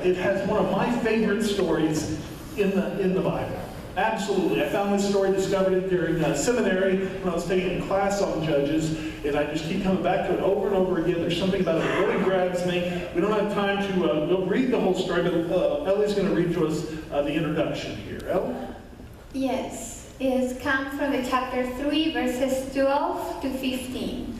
it has one of my favorite stories in the Bible. Absolutely. I found this story, discovered it during seminary when I was taking a class on Judges, and I just keep coming back to it over and over again. There's something about it that really grabs me. We don't have time to go read the whole story, but Ellie's going to read to us the introduction here. Ellie? Yes, it comes from the chapter 3, verses 12 to 15.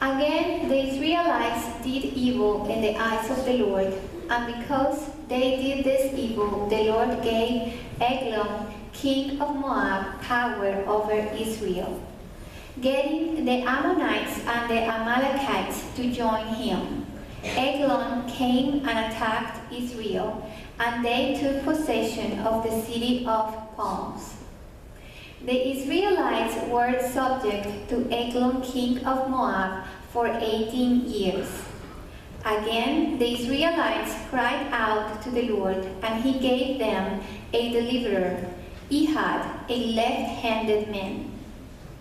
Again, the Israelites did evil in the eyes of the Lord, and because they did this evil, the Lord gave Eglon, king of Moab, power over Israel, getting the Ammonites and the Amalekites to join him. Eglon came and attacked Israel, and they took possession of the city of palms. The Israelites were subject to Eglon, king of Moab, for 18 years. Again, the Israelites cried out to the Lord, and he gave them a deliverer, Ehud, a left-handed man.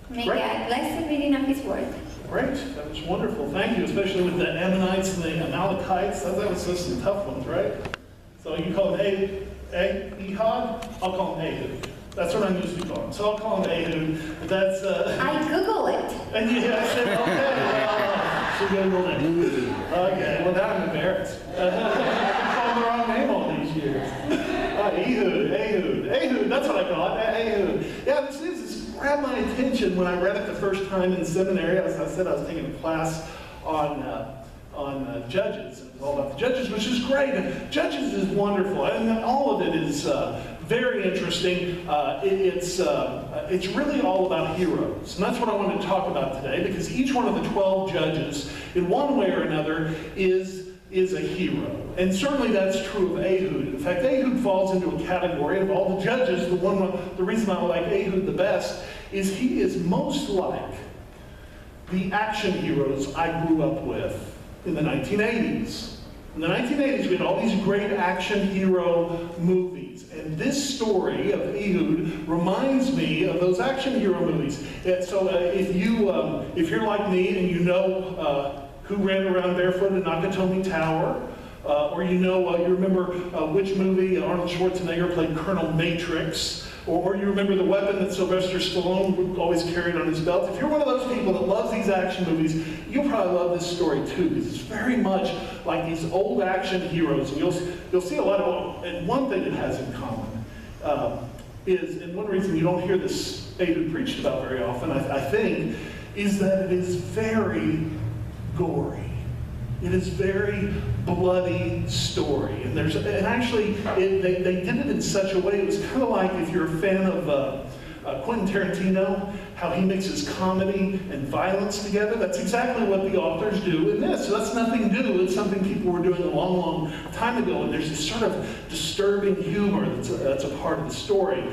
May God bless the reading of his word. Great. That was wonderful. Thank you, especially with the Ammonites and the Amalekites. That was just some tough ones, right? So you call him Ehud? I'll call him Ehud. That's what I'm used to calling him. So I'll call him Ehud. But that's... I Google it. And yeah, I said, okay. She Googled it. Okay, well now I'm embarrassed. I've called the wrong name all these years. Ehud. That's what I call it. Ehud. Yeah, this grabbed my attention when I read it the first time in seminary. As I said, I was taking a class on Judges. It was all about the Judges, which is great. And Judges is wonderful, and all of it is very interesting. It's really all about heroes, and that's what I want to talk about today, because each one of the 12 judges, in one way or another, is a hero. And certainly that's true of Ehud. In fact, Ehud falls into a category of all the judges. The reason I like Ehud the best is he is most like the action heroes I grew up with in the 1980s. In the 1980s, we had all these great action hero movies. And this story of Ehud reminds me of those action hero movies. So if you're like me and you know who ran around barefoot in Nakatomi Tower, or you remember which movie Arnold Schwarzenegger played Colonel Matrix, or you remember the weapon that Sylvester Stallone always carried on his belt. If you're one of those people that loves these action movies, you'll probably love this story too, because it's very much like these old action heroes. And you'll see a lot of, and one thing it has in common is, and one reason you don't hear this Ehud preached about very often, I think, is that it is very gory. It is very bloody story, and actually they did it in such a way. It was kind of like if you're a fan of Quentin Tarantino, how he mixes comedy and violence together. That's exactly what the authors do in this. So that's nothing new. It's something people were doing a long, long time ago, and there's this sort of disturbing humor that's a part of the story.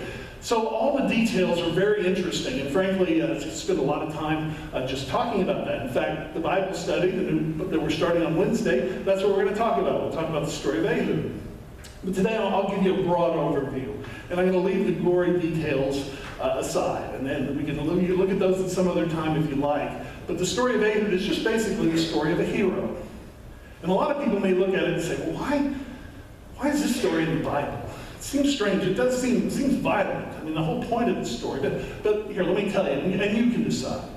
So all the details are very interesting, and frankly, I spent a lot of time just talking about that. In fact, the Bible study that we're starting on Wednesday, that's what we're going to talk about. We'll talk about the story of Ehud. But today I'll give you a broad overview, and I'm going to leave the gory details aside, and then we can look at those at some other time if you like. But the story of Ehud is just basically the story of a hero. And a lot of people may look at it and say, well, why is this story in the Bible? It seems strange. It does seems violent. I mean, the whole point of the story. But here, let me tell you, and you can decide.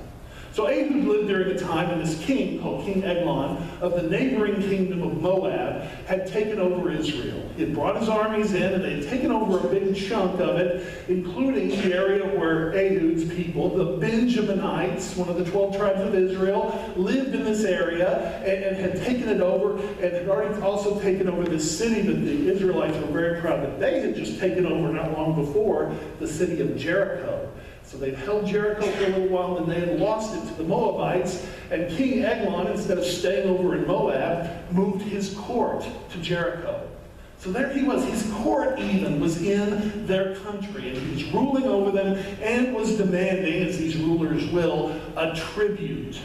So Ehud lived during a time when this king, called King Eglon, of the neighboring kingdom of Moab, had taken over Israel. He had brought his armies in, and they had taken over a big chunk of it, including the area where Ehud's people, the Benjaminites, one of the 12 tribes of Israel, lived in this area and had taken it over, and had already also taken over this city that the Israelites were very proud that they had just taken over not long before, the city of Jericho. So they'd held Jericho for a little while, and they had lost it to the Moabites. And King Eglon, instead of staying over in Moab, moved his court to Jericho. So there he was. His court even was in their country, and he was ruling over them and was demanding, as these rulers will, a tribute.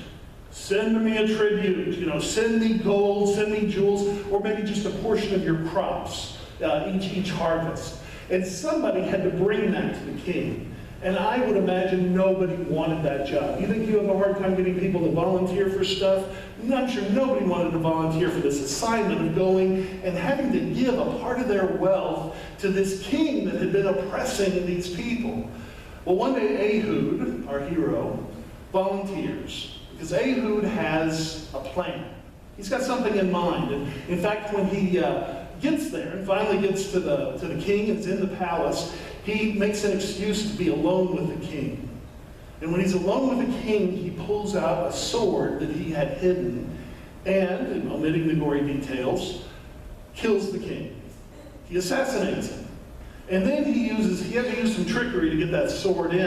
Send me a tribute. Send me gold, send me jewels, or maybe just a portion of your crops each harvest. And somebody had to bring that to the king. And I would imagine nobody wanted that job. You think you have a hard time getting people to volunteer for stuff? I'm sure nobody wanted to volunteer for this assignment of going and having to give a part of their wealth to this king that had been oppressing these people. Well, one day Ehud, our hero, volunteers because Ehud has a plan. He's got something in mind. And in fact, when he gets there and finally gets to the king and is in the palace, he makes an excuse to be alone with the king. And when he's alone with the king, he pulls out a sword that he had hidden and, omitting the gory details, kills the king. He assassinates him. And then he had to use some trickery to get that sword in,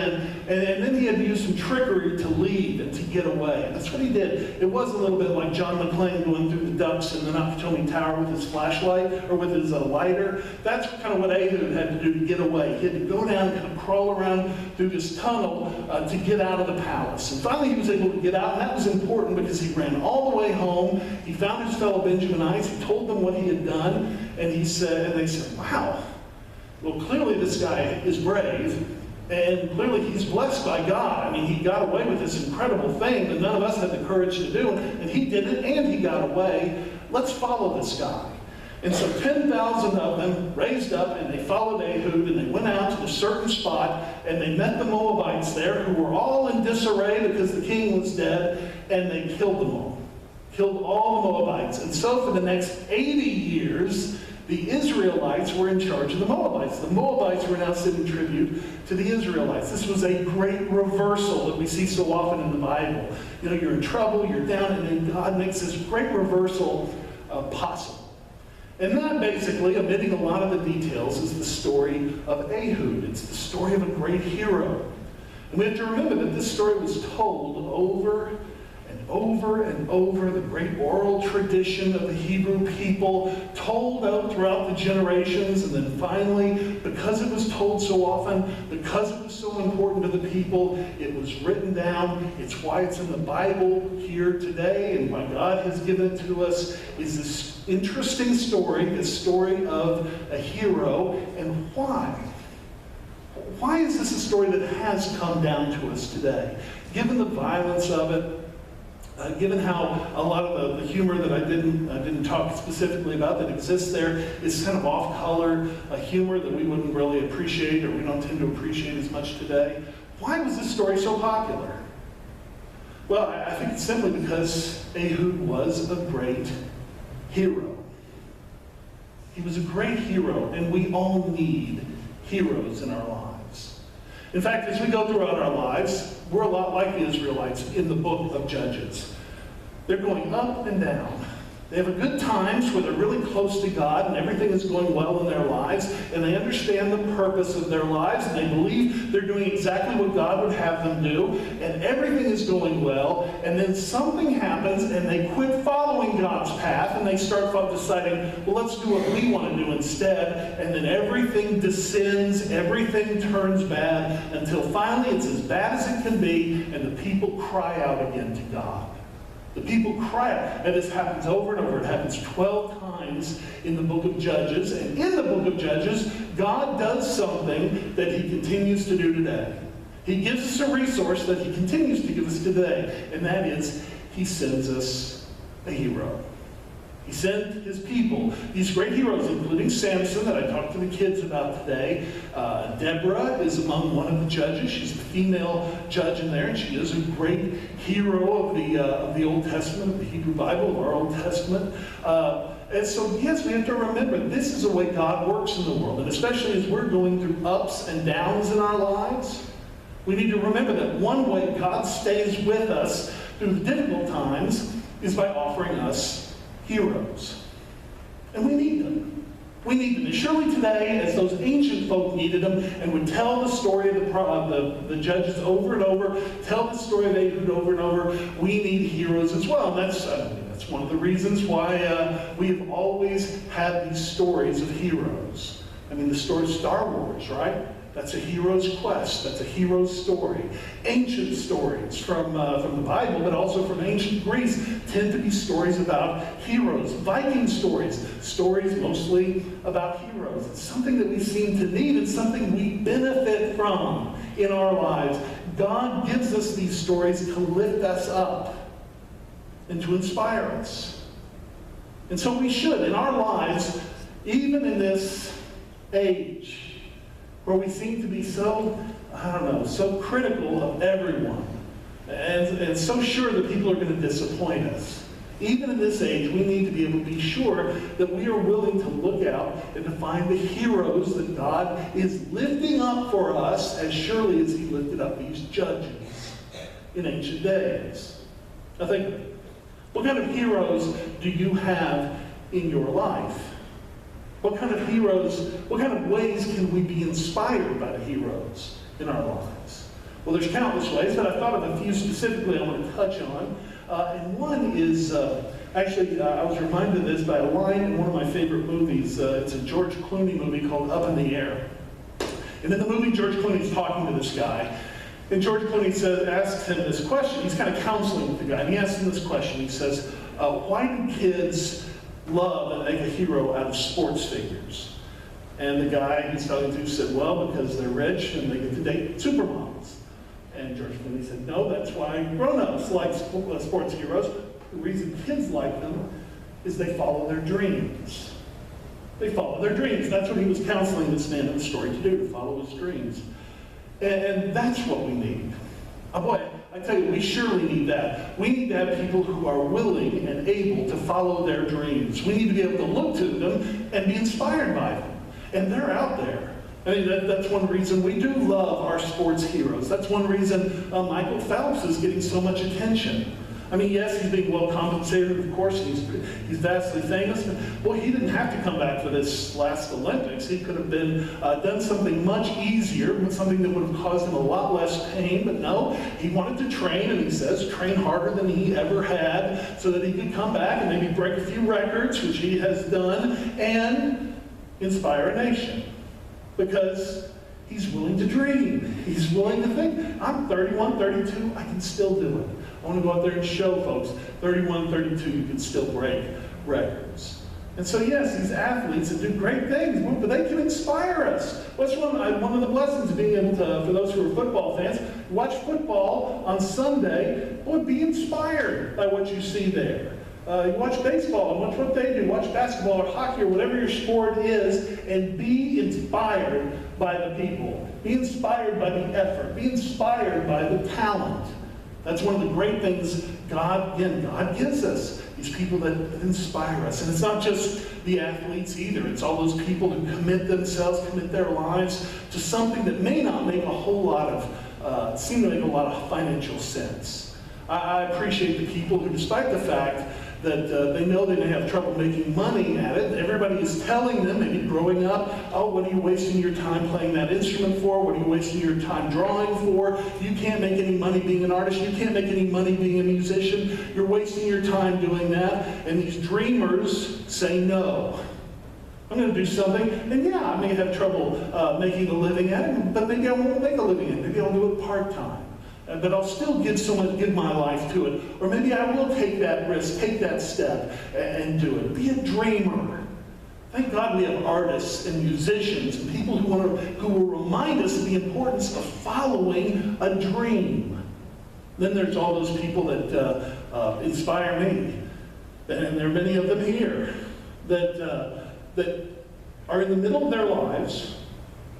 and then he had to use some trickery to leave and to get away. And that's what he did. It was a little bit like John McClane going through the ducks in the Nakatomi Tower with his flashlight, or with his lighter. That's kind of what Ehud had to do to get away. He had to go down and kind of crawl around through this tunnel to get out of the palace. And finally he was able to get out, and that was important because he ran all the way home. He found his fellow Benjaminites. He told them what he had done, and they said, wow. Well, clearly this guy is brave, and clearly he's blessed by God. I mean, he got away with this incredible thing that none of us had the courage to do, and he did it, and he got away. Let's follow this guy. And so 10,000 of them raised up, and they followed Ehud, and they went out to a certain spot, and they met the Moabites there, who were all in disarray because the king was dead, and they killed them all. Killed all the Moabites. And so for the next 80 years, the Israelites were in charge of the Moabites. The Moabites were now sending tribute to the Israelites. This was a great reversal that we see so often in the Bible. You know, you're in trouble, you're down, and then God makes this great reversal possible. And that basically, omitting a lot of the details, is the story of Ehud. It's the story of a great hero. And we have to remember that this story was told over and over and over, the great oral tradition of the Hebrew people, told out throughout the generations, and then finally, because it was told so often, because it was so important to the people, it was written down. It's why it's in the Bible here today, and why God has given it to us, is this interesting story, this story of a hero. And why? Why is this a story that has come down to us today? Given the violence of it, given how a lot of the humor that I didn't talk specifically about that exists there is kind of off-color humor that we wouldn't really appreciate, or we don't tend to appreciate as much today, why was this story so popular? Well, I think it's simply because Ehud was a great hero. He was a great hero, and we all need heroes in our lives. In fact, as we go throughout our lives, we're a lot like the Israelites in the book of Judges. They're going up and down. They have a good times where they're really close to God and everything is going well in their lives, and they understand the purpose of their lives, and they believe they're doing exactly what God would have them do, and everything is going well, and then something happens and they quit following God's path and they start deciding, well, let's do what we want to do instead, and then everything descends, everything turns bad, until finally it's as bad as it can be, and the people cry out again to God. The people cry out. And this happens over and over. It happens 12 times in the book of Judges. And in the book of Judges, God does something that he continues to do today. He gives us a resource that he continues to give us today. And that is, he sends us a hero. He sent his people, these great heroes, including Samson, that I talked to the kids about today. Deborah is among one of the judges. She's the female judge in there, and she is a great hero of the Old Testament, of the Hebrew Bible, of our Old Testament. And so, yes, we have to remember, this is the way God works in the world. And especially as we're going through ups and downs in our lives, we need to remember that one way God stays with us through the difficult times is by offering us heroes. And we need them. We need them. And surely today, as those ancient folk needed them and would tell the story of the judges over and over, tell the story of Ehud over and over, we need heroes as well. And that's one of the reasons why we have always had these stories of heroes. I mean, the story of Star Wars, right? That's a hero's quest. That's a hero's story. Ancient stories from the Bible, but also from ancient Greece, tend to be stories about heroes. Viking stories, stories mostly about heroes. It's something that we seem to need and something we benefit from in our lives. God gives us these stories to lift us up and to inspire us. And so we should, in our lives, even in this age, where we seem to be so, so critical of everyone, and so sure that people are going to disappoint us. Even in this age, we need to be able to be sure that we are willing to look out and to find the heroes that God is lifting up for us as surely as He lifted up these judges in ancient days. Now think, what kind of heroes do you have in your life? What kind of heroes, what kind of ways can we be inspired by the heroes in our lives? Well, there's countless ways, but I thought of a few specifically I want to touch on. And one is, I was reminded of this by a line in one of my favorite movies. It's a George Clooney movie called Up in the Air. And in the movie, George Clooney's talking to this guy. And George Clooney asks him this question. He's kind of counseling with the guy. And he asks him this question. He says, why do kids love and make a hero out of sports figures? And the guy he's talking to said, well, because they're rich and they get to date supermodels. And George Clooney said, no, that's why grown-ups like sports heroes. The reason kids like them is they follow their dreams. They follow their dreams. That's what he was counseling this man in the story to do, to follow his dreams. And that's what we need. Oh boy, I tell you, we surely need that. We need to have people who are willing and able to follow their dreams. We need to be able to look to them and be inspired by them. And they're out there. I mean, that's one reason we do love our sports heroes. That's one reason Michael Phelps is getting so much attention. I mean, yes, he's being well compensated, of course, he's vastly famous. Well, he didn't have to come back for this last Olympics. He could have been done something much easier, something that would have caused him a lot less pain. But no, he wanted to train, and he says train harder than he ever had so that he could come back and maybe break a few records, which he has done, and inspire a nation. Because he's willing to dream. He's willing to think, I'm 31, 32, I can still do it. I want to go out there and show folks, 31, 32, you can still break records. And so yes, these athletes that do great things, but they can inspire us. What's one of the blessings of being able to, for those who are football fans, watch football on Sunday, boy, be inspired by what you see there. You watch baseball and watch what they do. Watch basketball or hockey or whatever your sport is, and be inspired by the people. Be inspired by the effort. Be inspired by the talent. That's one of the great things God gives us. These people that inspire us. And it's not just the athletes either. It's all those people who commit themselves, commit their lives to something that may not make a whole lot of, seem to make a lot of financial sense. I appreciate the people who, despite the fact that they know they may have trouble making money at it, everybody is telling them, maybe growing up, oh, what are you wasting your time playing that instrument for? What are you wasting your time drawing for? You can't make any money being an artist. You can't make any money being a musician. You're wasting your time doing that. And these dreamers say no. I'm going to do something, and yeah, I may have trouble making a living at it, but maybe I won't make a living at it. Maybe I'll do it part-time. But I'll still give my life to it. Or maybe I will take that risk, take that step, and do it. Be a dreamer. Thank God we have artists and musicians and people who will remind us of the importance of following a dream. Then there's all those people that inspire me. And there are many of them here that are in the middle of their lives,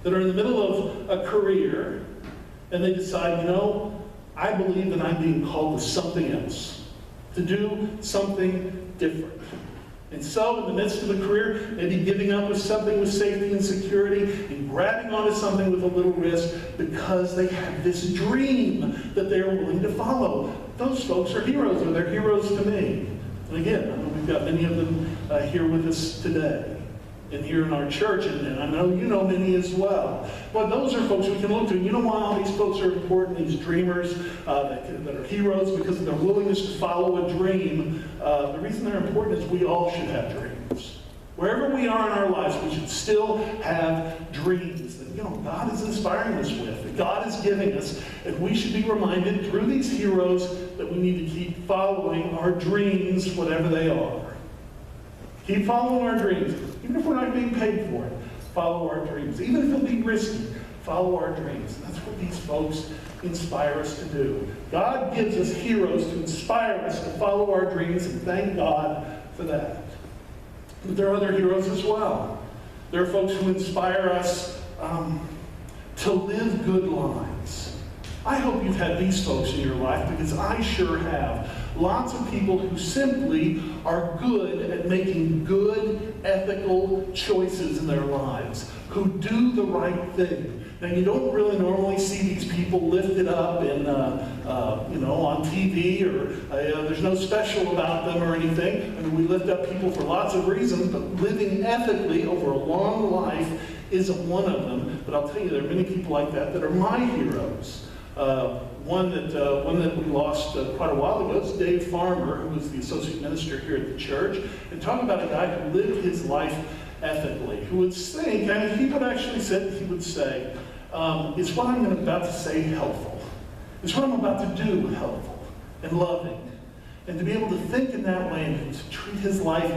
that are in the middle of a career, and they decide, you know, I believe that I'm being called to something else, to do something different. And so, in the midst of a career, maybe giving up with something with safety and security, and grabbing onto something with a little risk, because they have this dream that they're willing to follow. Those folks are heroes, or they're heroes to me. And again, I know we've got many of them here with us today. And here in our church, and I know you know many as well. But those are folks we can look to. You know why all these folks are important, these dreamers that are heroes? Because of their willingness to follow a dream. The reason they're important is we all should have dreams. Wherever we are in our lives, we should still have dreams that, God is inspiring us with, that God is giving us, and we should be reminded through these heroes that we need to keep following our dreams, whatever they are. Keep following our dreams, even if we're not being paid for it. Follow our dreams, even if it'll be risky. Follow our dreams. And that's what these folks inspire us to do. God gives us heroes to inspire us to follow our dreams, and thank God for that. But there are other heroes as well. There are folks who inspire us to live good lives. I hope you've had these folks in your life, because I sure have. Lots of people who simply are good at making good, ethical choices in their lives, who do the right thing. Now, you don't really normally see these people lifted up in, on TV, or there's no special about them or anything. I mean, we lift up people for lots of reasons, but living ethically over a long life isn't one of them. But I'll tell you, there are many people like that that are my heroes. One that we lost quite a while ago is Dave Farmer, who was the associate minister here at the church. And talk about a guy who lived his life ethically, who would think, and he would actually say, is what I'm about to say helpful? Is what I'm about to do helpful and loving? And to be able to think in that way and to treat his life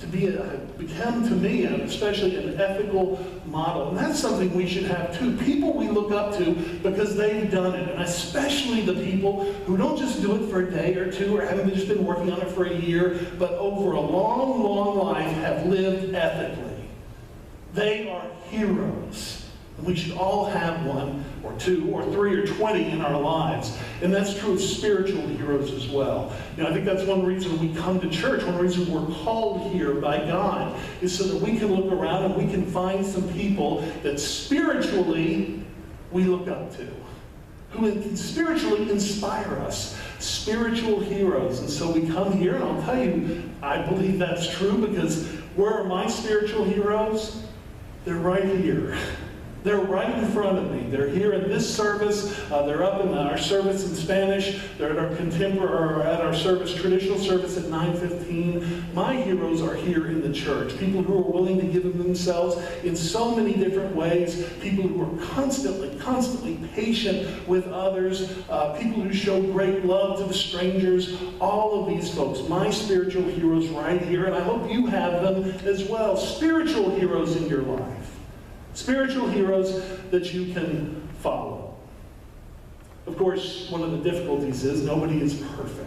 to become, to me, especially an ethical model. And that's something we should have too. People we look up to because they've done it. And especially the people who don't just do it for a day or two or haven't just been working on it for a year, but over a long, long life have lived ethically. They are heroes. And we should all have one or two or three or 20 in our lives. And that's true of spiritual heroes as well. I think that's one reason we come to church, one reason we're called here by God, is so that we can look around and we can find some people that spiritually we look up to, who can spiritually inspire us, spiritual heroes. And so we come here, and I'll tell you, I believe that's true, because where are my spiritual heroes? They're right here. They're right in front of me. They're here in this service. They're up in our service in Spanish. They're at our service, traditional service at 9:15. My heroes are here in the church. People who are willing to give of themselves in so many different ways. People who are constantly patient with others. People who show great love to the strangers. All of these folks, my spiritual heroes right here. And I hope you have them as well. Spiritual heroes in your life. Spiritual heroes that you can follow. Of course, one of the difficulties is nobody is perfect.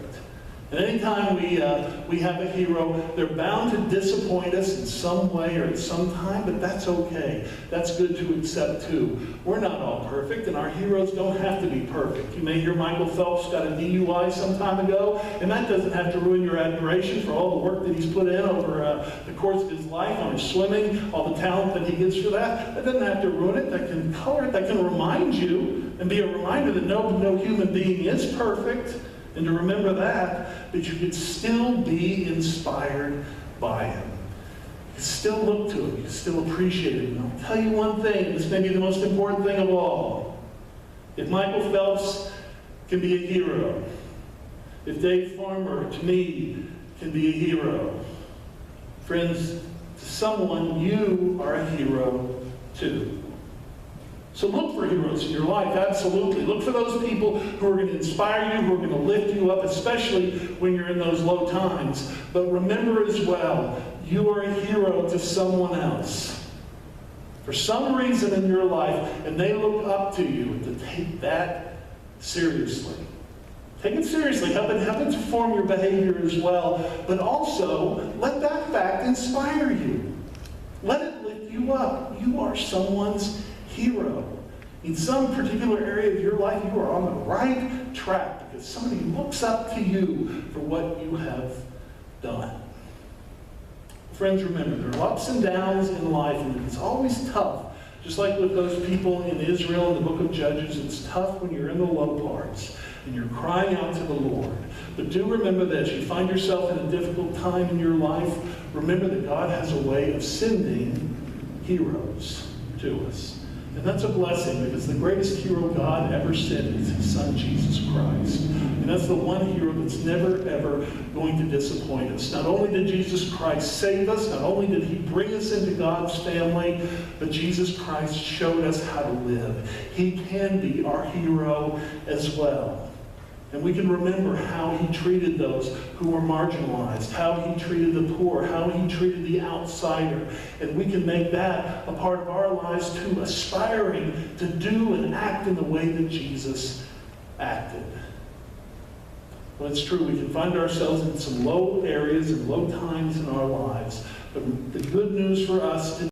And anytime we have a hero, they're bound to disappoint us in some way or at some time, but that's okay. That's good to accept too. We're not all perfect, and our heroes don't have to be perfect. You may hear Michael Phelps got a DUI some time ago, and that doesn't have to ruin your admiration for all the work that he's put in over the course of his life on his swimming, all the talent that he gets for that. That doesn't have to ruin it. That can color it. That can remind you and be a reminder that no human being is perfect. And to remember that you can still be inspired by him. You can still look to him. You can still appreciate him. And I'll tell you one thing, this may be the most important thing of all. If Michael Phelps can be a hero, if Dave Farmer, to me, can be a hero, friends, to someone, you are a hero too. So look for heroes in your life, absolutely. Look for those people who are going to inspire you, who are going to lift you up, especially when you're in those low times. But remember as well, you are a hero to someone else. For some reason in your life, and they look up to you, to take that seriously. Take it seriously. Help it to form your behavior as well. But also, let that fact inspire you. Let it lift you up. You are someone's hero. In some particular area of your life, you are on the right track because somebody looks up to you for what you have done. Friends, remember, there are ups and downs in life, and it's always tough. Just like with those people in Israel in the book of Judges, it's tough when you're in the low parts and you're crying out to the Lord. But do remember this. You find yourself in a difficult time in your life, remember that God has a way of sending heroes to us. And that's a blessing, because the greatest hero God ever sent is his son, Jesus Christ. And that's the one hero that's never, ever going to disappoint us. Not only did Jesus Christ save us, not only did he bring us into God's family, but Jesus Christ showed us how to live. He can be our hero as well. And we can remember how he treated those who were marginalized, how he treated the poor, how he treated the outsider. And we can make that a part of our lives too, aspiring to do and act in the way that Jesus acted. Well, it's true, we can find ourselves in some low areas and low times in our lives. But the good news for us